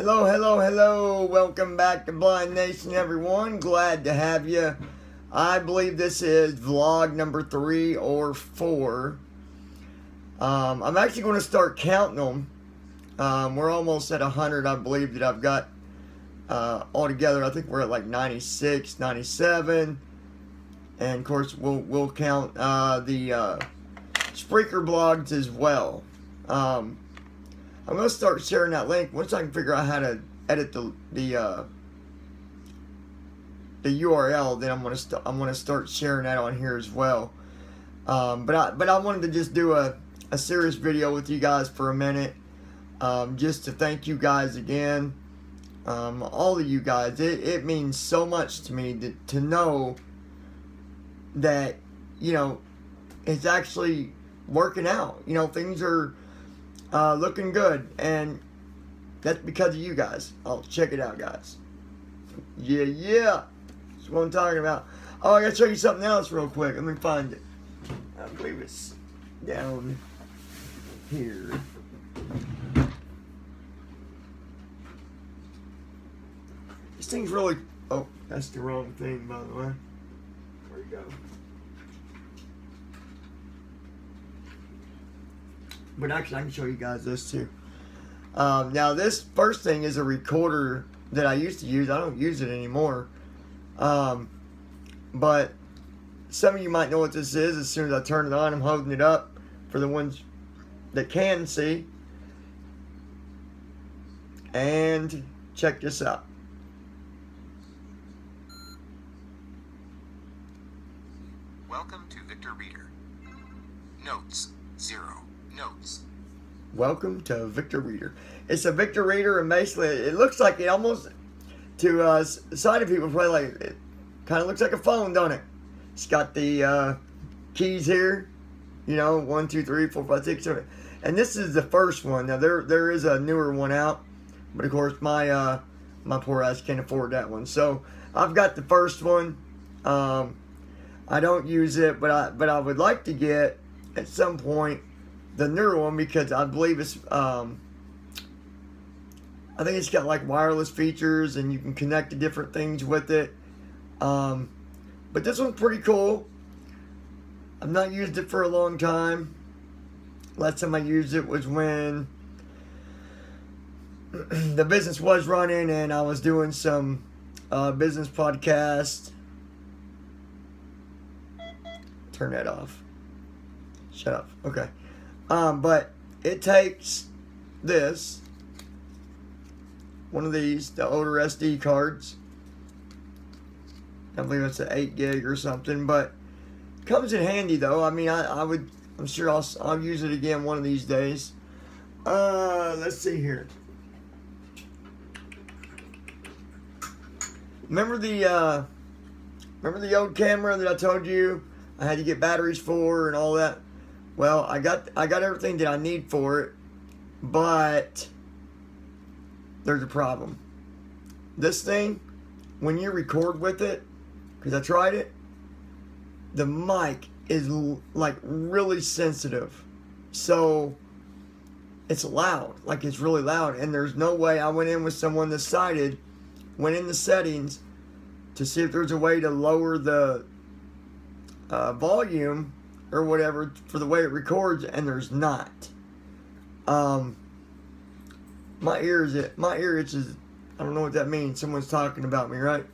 Hello, hello, hello. Welcome back to Blind Nation, everyone. Glad to have you. I believe this is vlog number 3 or 4. I'm actually going to start counting them. We're almost at 100, I believe, that I've got altogether. I think we're at like 96, 97. And, of course, we'll count the Spreaker blogs as well. I'm going to start sharing that link once I can figure out how to edit the URL. Then I'm going to start sharing that on here as well. But I wanted to just do a serious video with you guys for a minute, just to thank you guys again, all of you guys. It means so much to me to know that, you know, it's actually working out. You know, things are looking good, and that's because of you guys. Oh, check it out, guys. Yeah. That's what I'm talking about. Oh, I gotta show you something else real quick. Let me find it. I believe it's down here. This thing's really... Oh, that's the wrong thing, by the way. Where'd it go? But actually, I can show you guys this too. Now, this first thing is a recorder that I used to use. I don't use it anymore. But some of you might know what this is. As soon as I turn it on, I'm holding it up for the ones that can see. And check this out. Welcome to Victor Reader. Notes 0. Notes. Welcome to Victor Reader. It's a Victor Reader, and basically it looks like it almost, to sighted people, probably like, it kind of looks like a phone, don't it? It's got the keys here, you know, 1, 2, 3, 4, 5, 6, 7. And this is the first one. Now there is a newer one out, but of course my poor ass can't afford that one. So I've got the first one. I don't use it, but I would like to get at some point the newer one, because I believe it's I think it's got like wireless features and you can connect to different things with it. But this one's pretty cool. I've not used it for a long time. Last time I used it was when the business was running and I was doing some business podcast. Turn that off. Shut up. Okay. But it takes this, one of these, the older SD cards. I believe it's an 8 gig or something, but it comes in handy though. I mean, I'm sure I'll use it again one of these days. Let's see here. Remember the old camera that I told you I had to get batteries for and all that? Well, I got everything that I need for it, but there's a problem. This thing, when you record with it, because I tried it, the mic is like really sensitive. So it's loud, like it's really loud, and there's no way. I went in with someone that sighted, went in the settings to see if there's a way to lower the volume or whatever for the way it records, and there's not. My ear itches. I don't know what that means. Someone's talking about me, right?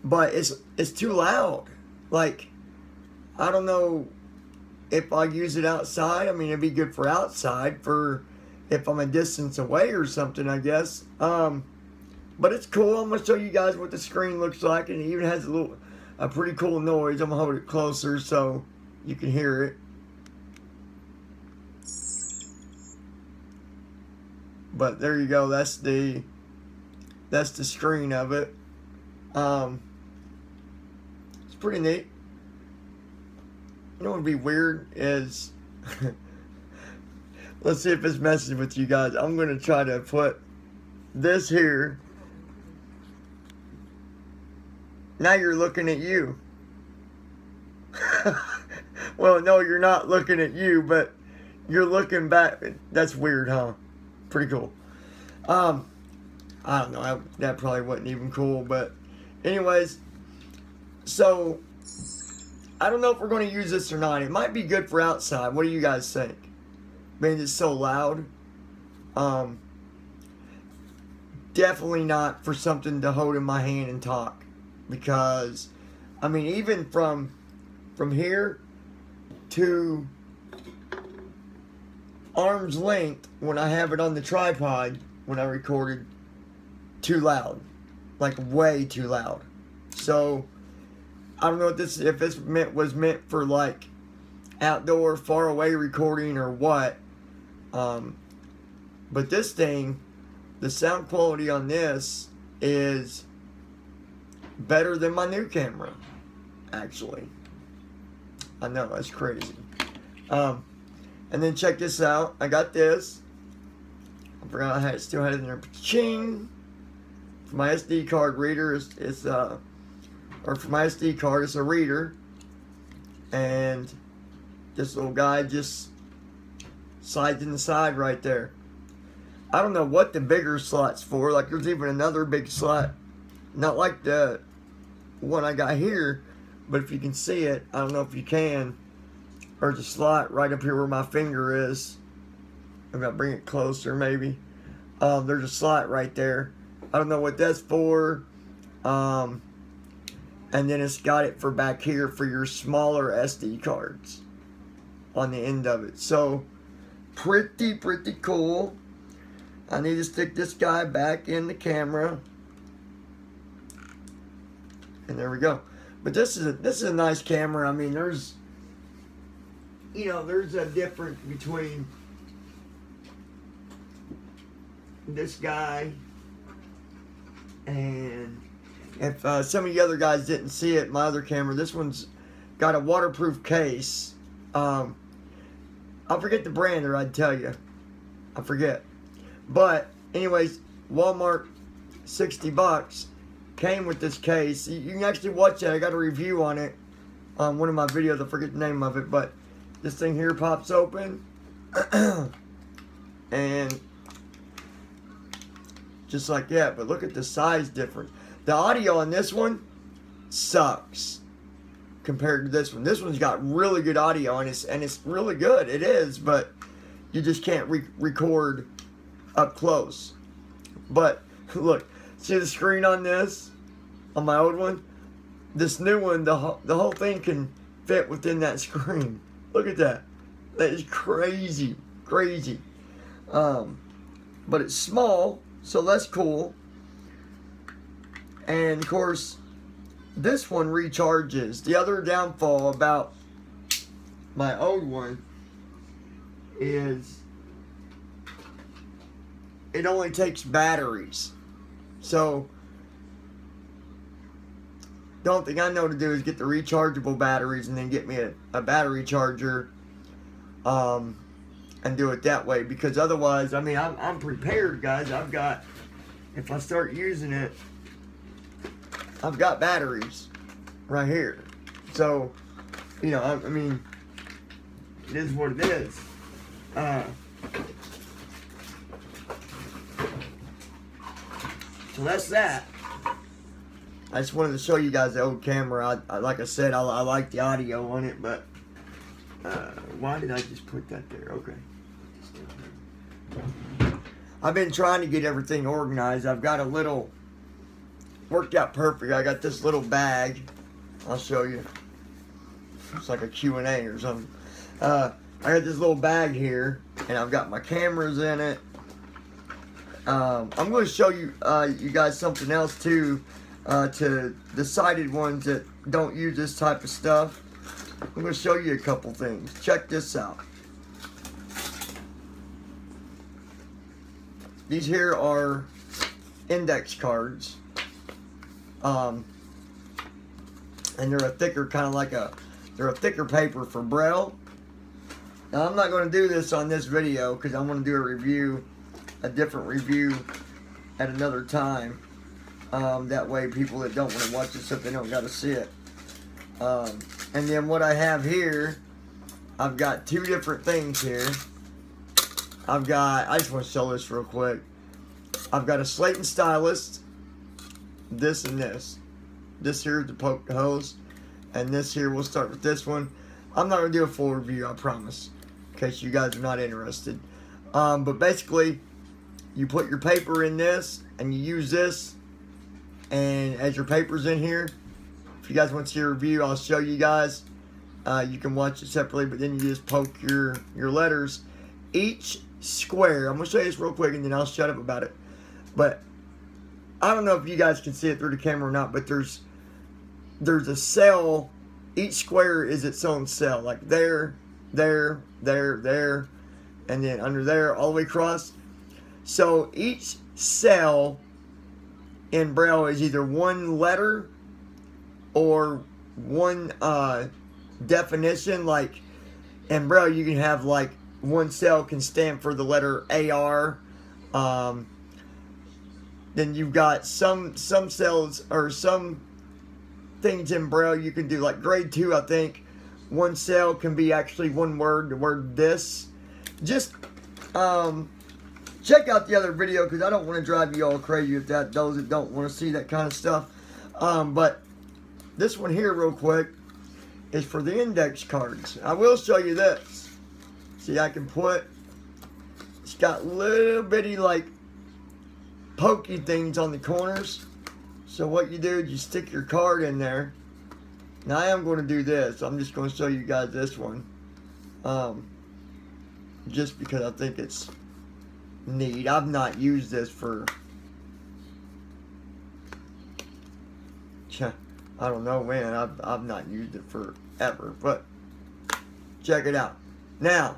But it's too loud. Like, I don't know if I use it outside. I mean, it'd be good for outside, for if I'm a distance away or something, I guess. But it's cool. I'm gonna show you guys what the screen looks like, and it even has a pretty cool noise. I'm gonna hold it closer so you can hear it. But there you go. That's the screen of it. It's pretty neat. You know what would be weird is, let's see if it's messing with you guys. I'm gonna try to put this here. Now you're looking at you. Well, no, you're not looking at you, but you're looking back. That's weird, huh? Pretty cool. I don't know, that probably wasn't even cool, but anyways, so I don't know if we're going to use this or not. It might be good for outside. What do you guys think? I mean, it's so loud. Definitely not for something to hold in my hand and talk, because I mean, even from here to arm's length, when I have it on the tripod, when I recorded, too loud, like way too loud. So I don't know if this was meant for like outdoor, far away recording or what. But this thing, the sound quality on this is better than my new camera, actually. I know, that's crazy. And then check this out. I got this. I forgot I still had it in there. Ching! For my SD card reader, or for my SD card, it's a reader. And this little guy just slides in the side right there. I don't know what the bigger slot's for. Like, there's even another big slot. Not like the one I got here, but if you can see it, I don't know if you can. There's a slot right up here where my finger is. I'm gonna bring it closer, maybe. There's a slot right there. I don't know what that's for. And then it's got it for back here for your smaller SD cards on the end of it. So, pretty cool. I need to stick this guy back in the camera. And there we go. But this is a nice camera. I mean, there's a difference between this guy and if some of the other guys didn't see it, my other camera, this one's got a waterproof case. I'll forget the brand, or I'd tell you. I forget. But anyways, Walmart, 60 bucks, came with this case. You can actually watch that. I got a review on it on one of my videos. I forget the name of it, but this thing here pops open and just like that. But look at the size difference. The audio on this one sucks compared to this one. This one's got really good audio, and it's really good. It is, but you just can't record up close. But look, see the screen on this, on my old one? This new one, the whole thing can fit within that screen. Look at that. That is crazy. But it's small, so that's cool. And of course, this one recharges. The other downfall about my old one is it only takes batteries. So the only thing I know to do is get the rechargeable batteries and then get me a battery charger and do it that way, because otherwise, I mean, I'm prepared, guys. I've got, if I start using it, I've got batteries right here. So, you know, I mean, it is what it is. So that's that. I just wanted to show you guys the old camera. Like I said, I like the audio on it, but why did I just put that there? Okay. I've been trying to get everything organized. I've got a little, worked out perfect. I got this little bag. I'll show you. It's like a Q&A or something. I got this little bag here, and I've got my cameras in it. I'm going to show you you guys something else too, to the sighted ones that don't use this type of stuff. I'm going to show you a couple things. Check this out. These here are index cards. And they're a thicker, kind of like they're a thicker paper for Braille. Now, I'm not going to do this on this video because I want to do a different review at another time. That way people that don't want to watch this, if they don't got to see it. And then what I have here, I've got two different things here. I just want to show this real quick. I've got a slate and stylus, this and this. This here is to poke the holes, and this here, we'll start with this one. I'm not going to do a full review, I promise, in case you guys are not interested. But basically, you put your paper in this, and you use this, and as your paper's in here, if you guys want to see a review, I'll show you guys. You can watch it separately, but then you just poke your letters. Each square, I'm going to show you this real quick, and then I'll shut up about it. But I don't know if you guys can see it through the camera or not, but there's a cell. Each square is its own cell, like there, there, there, there, and then under there, all the way across. So each cell in Braille is either one letter or one definition. Like in Braille, you can have like one cell can stand for the letter AR. Then you've got some cells or some things in Braille you can do, like grade 2, I think. One cell can be actually one word, the word this. Just check out the other video, because I don't want to drive you all crazy with that, those that don't want to see that kind of stuff. But this one here, real quick, is for the index cards. I will show you this. See, I can put, it's got little bitty like pokey things on the corners. So what you do is you stick your card in there. Now I am going to do this. I'm just going to show you guys this one. Just because I think it's neat. I've not used this for, I don't know when. I've not used it forever. But check it out. Now,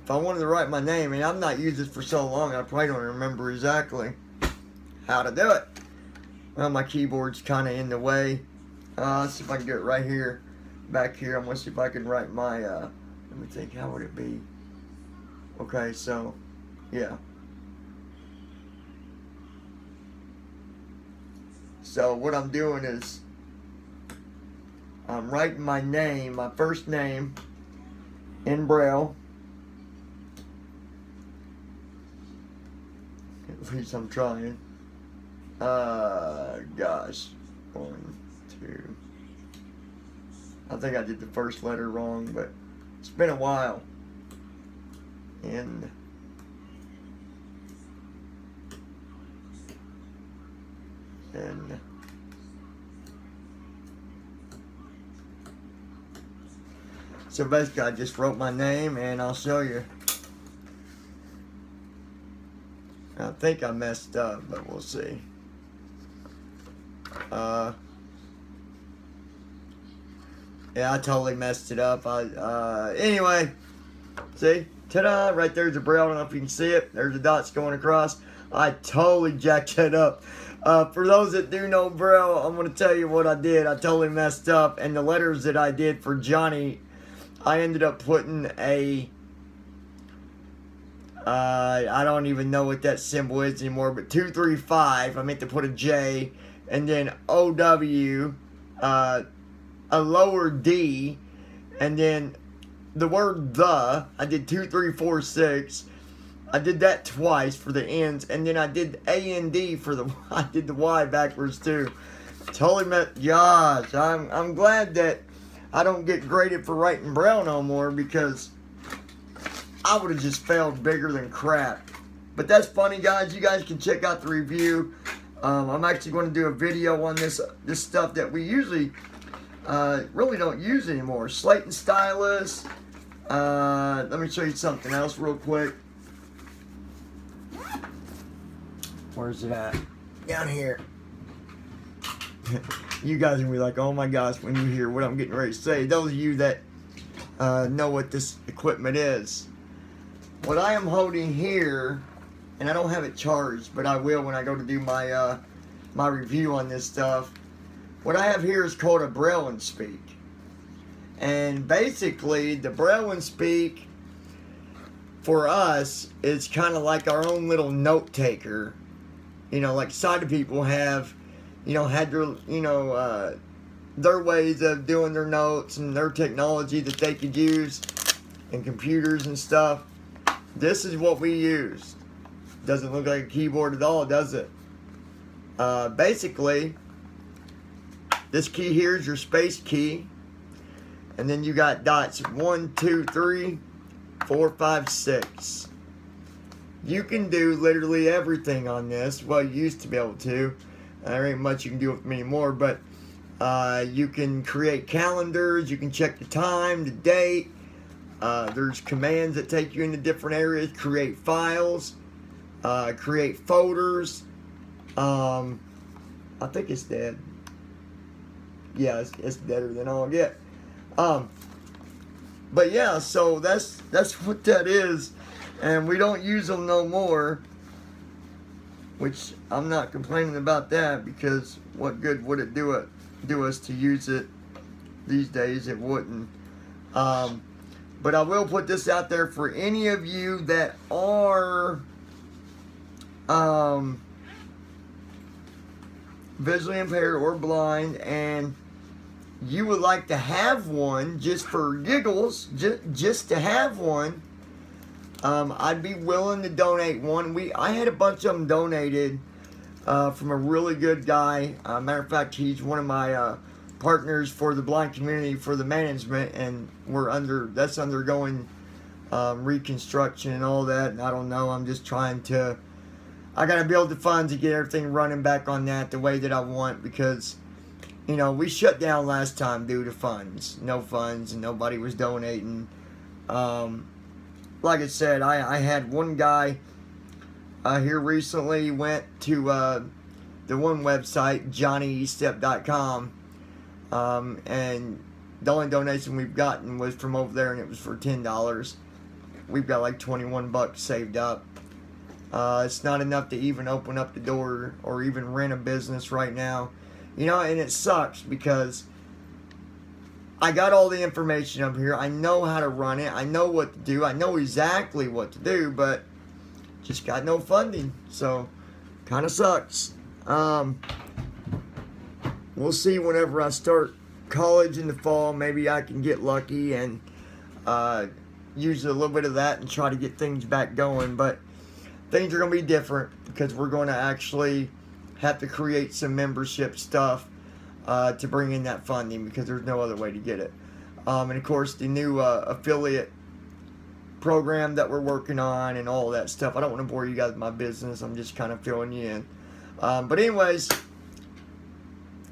if I wanted to write my name, and I've not used this for so long, I probably don't remember exactly how to do it. Well, my keyboard's kind of in the way. Let's see if I can do it right here, back here. I'm going to see if I can write my, let me think, how would it be? Okay, so, yeah. So what I'm doing is, I'm writing my name, my first name, in Braille. At least I'm trying. Gosh. 1, 2. I think I did the first letter wrong, but it's been a while. N. N. So basically, I just wrote my name, and I'll show you. I think I messed up, but we'll see. Yeah, I totally messed it up. Anyway, see? Ta-da! Right there's a Braille. I don't know if you can see it. There's the dots going across. I totally jacked that up. For those that do know Braille, I'm going to tell you what I did. I totally messed up. And the letters that I did for Johnny, I ended up putting a... I don't even know what that symbol is anymore, but 235, I meant to put a J, and then OW, a lower D, and then the word the, I did 2, 3, 4, 6, I did that twice for the N's, and then I did AND for the, I did the Y backwards too. Totally gosh, I'm glad that I don't get graded for writing Braille no more, because I would have just failed bigger than crap. But that's funny, guys. You guys can check out the review. I'm actually going to do a video on this stuff that we usually really don't use anymore. Slate and stylus. Let me show you something else real quick. Where's it at? Down here. You guys are going to be like, oh my gosh, when you hear what I'm getting ready to say. Those of you that know what this equipment is. What I am holding here, and I don't have it charged, but I will when I go to do my my review on this stuff. What I have here is called a Braille and Speak. And basically, the Braille and Speak, for us, is kind of like our own little note taker. You know, like sighted people have, you know, had their, you know, their ways of doing their notes and their technology that they could use, and computers and stuff. This is what we used. Doesn't look like a keyboard at all, does it? Basically, this key here is your space key. And then you got dots 1, 2, 3, 4, 5, 6. You can do literally everything on this. Well, you used to be able to. There ain't much you can do with them anymore, but you can create calendars, you can check the time, the date. There's commands that take you into different areas, create files, create folders. I think it's dead. Yeah, it's deader than I'll get. But yeah, so that's what that is, and we don't use them no more, which I'm not complaining about that, because what good would it do us to use it these days? It wouldn't. But I will put this out there for any of you that are visually impaired or blind, and you would like to have one just for giggles, just to have one, I'd be willing to donate one. I had a bunch of them donated from a really good guy. Matter of fact, he's one of my partners for the blind community for the management, and that's undergoing reconstruction and all that. And I don't know. I'm just trying to. I gotta build the funds to get everything running back on that the way that I want, because, you know, we shut down last time due to funds. No funds, and nobody was donating. Like I said, I had one guy here recently went to the one website, johnnyestep.com, and the only donation we've gotten was from over there, and it was for $10. We've got like 21 bucks saved up. It's not enough to even open up the door or even rent a business right now. You know, and it sucks because I got all the information up here. I know how to run it. I know what to do. I know exactly what to do, but just got no funding. So, kind of sucks. We'll see whenever I start college in the fall. Maybe I can get lucky and use a little bit of that and try to get things back going. But things are going to be different because we're going to actually have to create some membership stuff to bring in that funding, because there's no other way to get it. And of course, the new affiliate program that we're working on and all that stuff. I don't want to bore you guys with my business. I'm just kind of filling you in. But anyways,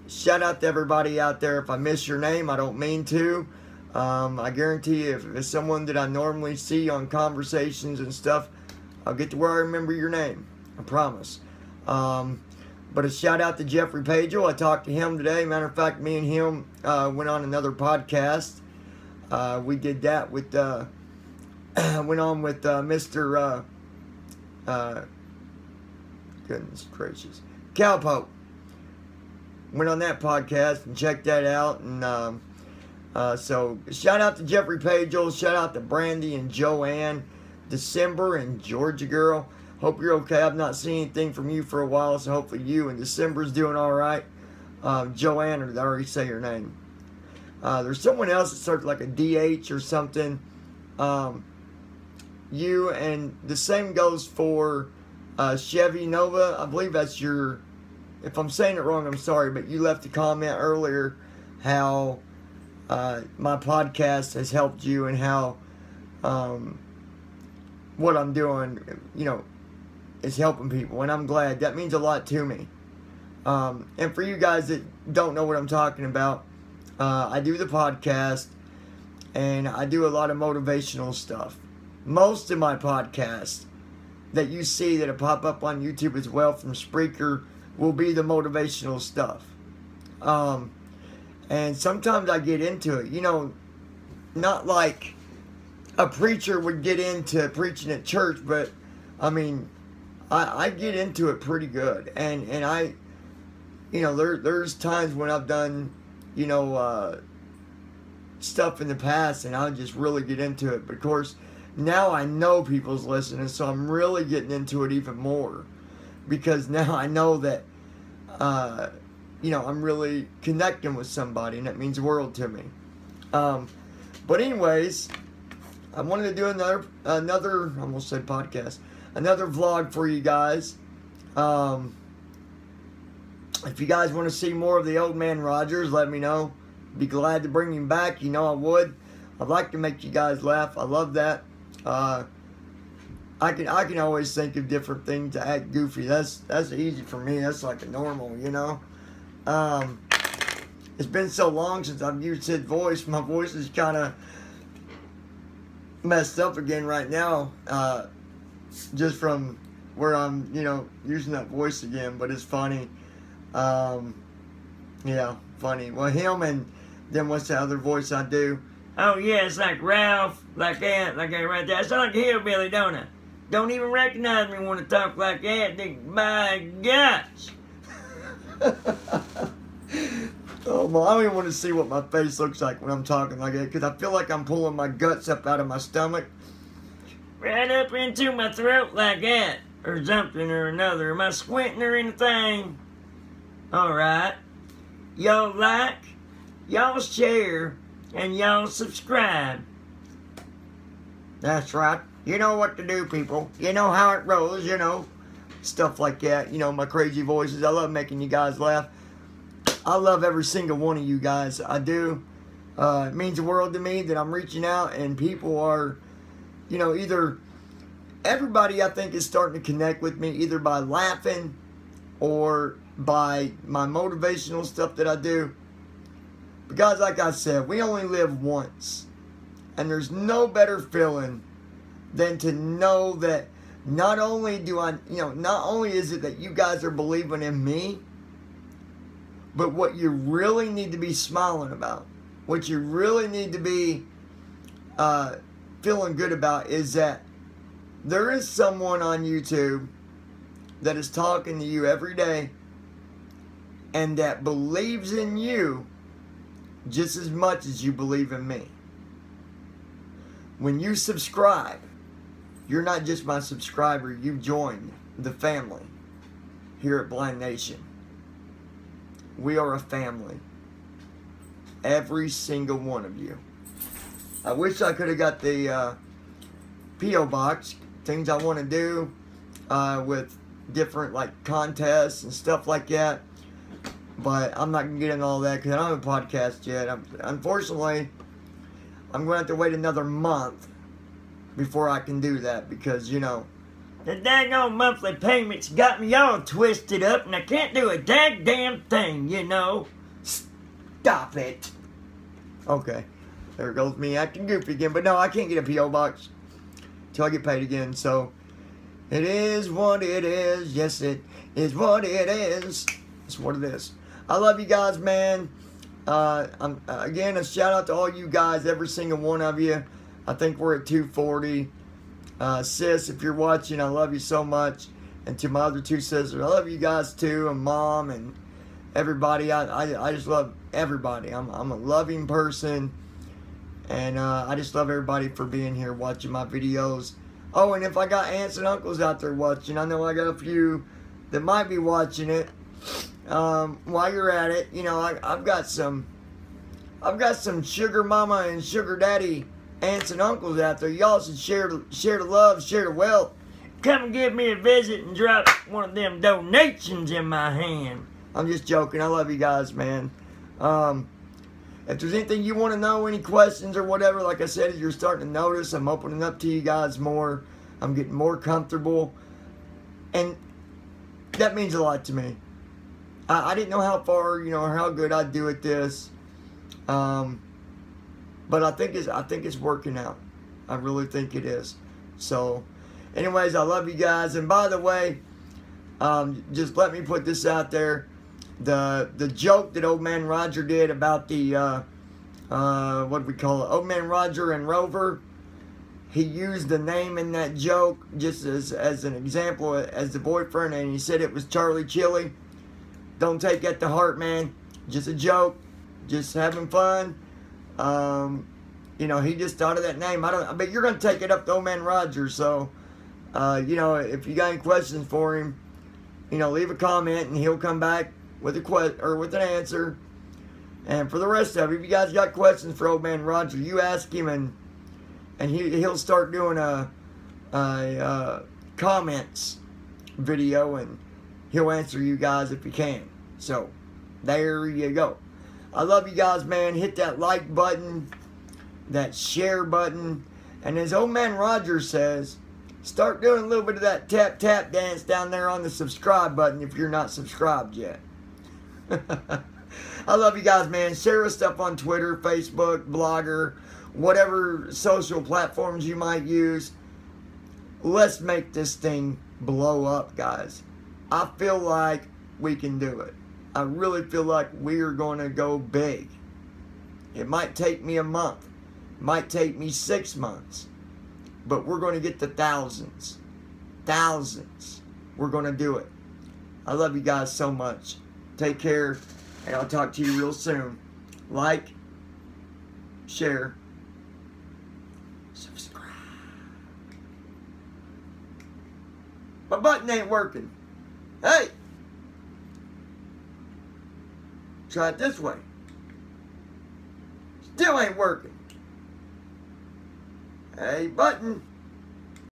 shout out to everybody out there. If I miss your name, I don't mean to. I guarantee you, if it's someone that I normally see on conversations and stuff, I'll get to where I remember your name. I promise. But a shout out to Jeffrey Pagel. I talked to him today. Matter of fact, me and him went on another podcast. We did that with, went on with Mr. Goodness gracious, Cowpoke. Went on that podcast and checked that out. And so shout out to Jeffrey Pagel. Shout out to Brandy and Joanne, December and Georgia Girl. Hope you're okay. I've not seen anything from you for a while, so hopefully you and December's doing all right. Joanne, or did I already say her name? There's someone else that starts like a DH or something. You, and the same goes for Chevy Nova. I believe that's your, if I'm saying it wrong, I'm sorry, but you left a comment earlier how my podcast has helped you, and how what I'm doing, you know, is helping people, and I'm glad. That means a lot to me. And for you guys that don't know what I'm talking about, I do the podcast, and I do a lot of motivational stuff. Most of my podcasts that you see that pop up on YouTube as well from Spreaker will be the motivational stuff. And sometimes I get into it, you know, not like a preacher would get into preaching at church, but I mean, I get into it pretty good, and I, you know, there's times when I've done, you know, stuff in the past, and I'll just really get into it. But of course, now I know people's listening, so I'm really getting into it even more, because now I know that, you know, I'm really connecting with somebody, and that means the world to me. But anyways, I wanted to do another, I almost said podcast. another vlog for you guys. If you guys want to see more of the Old Man Rogers, let me know. Be glad to bring him back. You know I would. I'd like to make you guys laugh. I love that. I can always think of different things to act goofy. That's easy for me. That's like a normal, you know. It's been so long since I've used his voice. My voice is kind of messed up again right now. Just from where I'm, you know, using that voice again. But it's funny. Yeah, funny. Well, him and then what's the other voice I do? Oh yeah, it's like Ralph, like that right there. I sound like a hillbilly, don't I? Don't even recognize me when I talk like that. My gosh. Oh, well, I don't even want to see what my face looks like when I'm talking like that, because I feel like I'm pulling my guts up out of my stomach. Right up into my throat like that, or something or another. Am I squinting or anything? Alright. Y'all like, y'all share, and y'all subscribe. That's right. You know what to do, people. You know how it rolls, you know. Stuff like that. You know, my crazy voices. I love making you guys laugh. I love every single one of you guys. I do. It means the world to me that I'm reaching out and people are, you know, either... Everybody, I think, is starting to connect with me either by laughing or by my motivational stuff that I do. Because like I said, we only live once. And there's no better feeling than to know that not only is it that you guys are believing in me, but what you really need to be smiling about, what you really need to be feeling good about is that there is someone on YouTube that is talking to you every day and that believes in you just as much as you believe in me. When you subscribe, you're not just my subscriber, you've joined the family here at BlindNation. We are a family. Every single one of you. I wish I could have got the P.O. box, things I want to do with different like contests and stuff like that. But I'm not going to get into all that because I don't have a podcast yet. Unfortunately, I'm going to have to wait another month before I can do that because, you know, the daggone monthly payments got me all twisted up and I can't do a daggone thing, you know. Stop it. Okay. There goes me acting goofy again. But no, I can't get a P.O. box till I get paid again. So, it is what it is. Yes, it is what it is. It's what it is. I love you guys, man. Again, a shout out to all you guys, every single one of you. I think we're at 240. Sis, if you're watching, I love you so much. And to my other two sisters, I love you guys too, and Mom and everybody. I just love everybody. I'm a loving person. And I just love everybody for being here watching my videos. Oh, and if I got aunts and uncles out there watching, I know I got a few that might be watching it. While you're at it, you know, I've got some sugar mama and sugar daddy aunts and uncles out there. Y'all should share the love, share the wealth. Come and give me a visit and drop one of them donations in my hand. I'm just joking. I love you guys, man. If there's anything you want to know, any questions or whatever, like I said, you're starting to notice, I'm opening up to you guys more. I'm getting more comfortable. And that means a lot to me. I didn't know how far, you know, or how good I'd do at this. But I think it's working out. I really think it is. So, anyways, I love you guys. And by the way, just let me put this out there. The joke that Old Man Roger did about the, what do we call it? Old Man Roger and Rover. He used the name in that joke just as an example as the boyfriend, and he said it was Charlie Chili. Don't take that to heart, man. Just a joke. Just having fun. You know, he just thought of that name. But you're going to take it up to Old Man Roger. So, you know, if you got any questions for him, you know, leave a comment and he'll come back with with an answer. And for the rest of you, if you guys got questions for Old Man Roger, you ask him and he'll start doing a comments video, and he'll answer you guys if he can. So, there you go. I love you guys, man. Hit that like button, that share button, and as old man Roger says, start doing a little bit of that tap tap dance down there on the subscribe button if you're not subscribed yet. I love you guys, man. Share us stuff on Twitter, Facebook, Blogger, whatever social platforms you might use. Let's make this thing blow up, guys. I feel like we can do it. I really feel like we are going to go big. It might take me a month. It might take me 6 months. But we're going to get to thousands. Thousands. We're going to do it. I love you guys so much. Take care, and I'll talk to you real soon. Like, share, subscribe. My button ain't working. Hey! Try it this way. Still ain't working. Hey, button.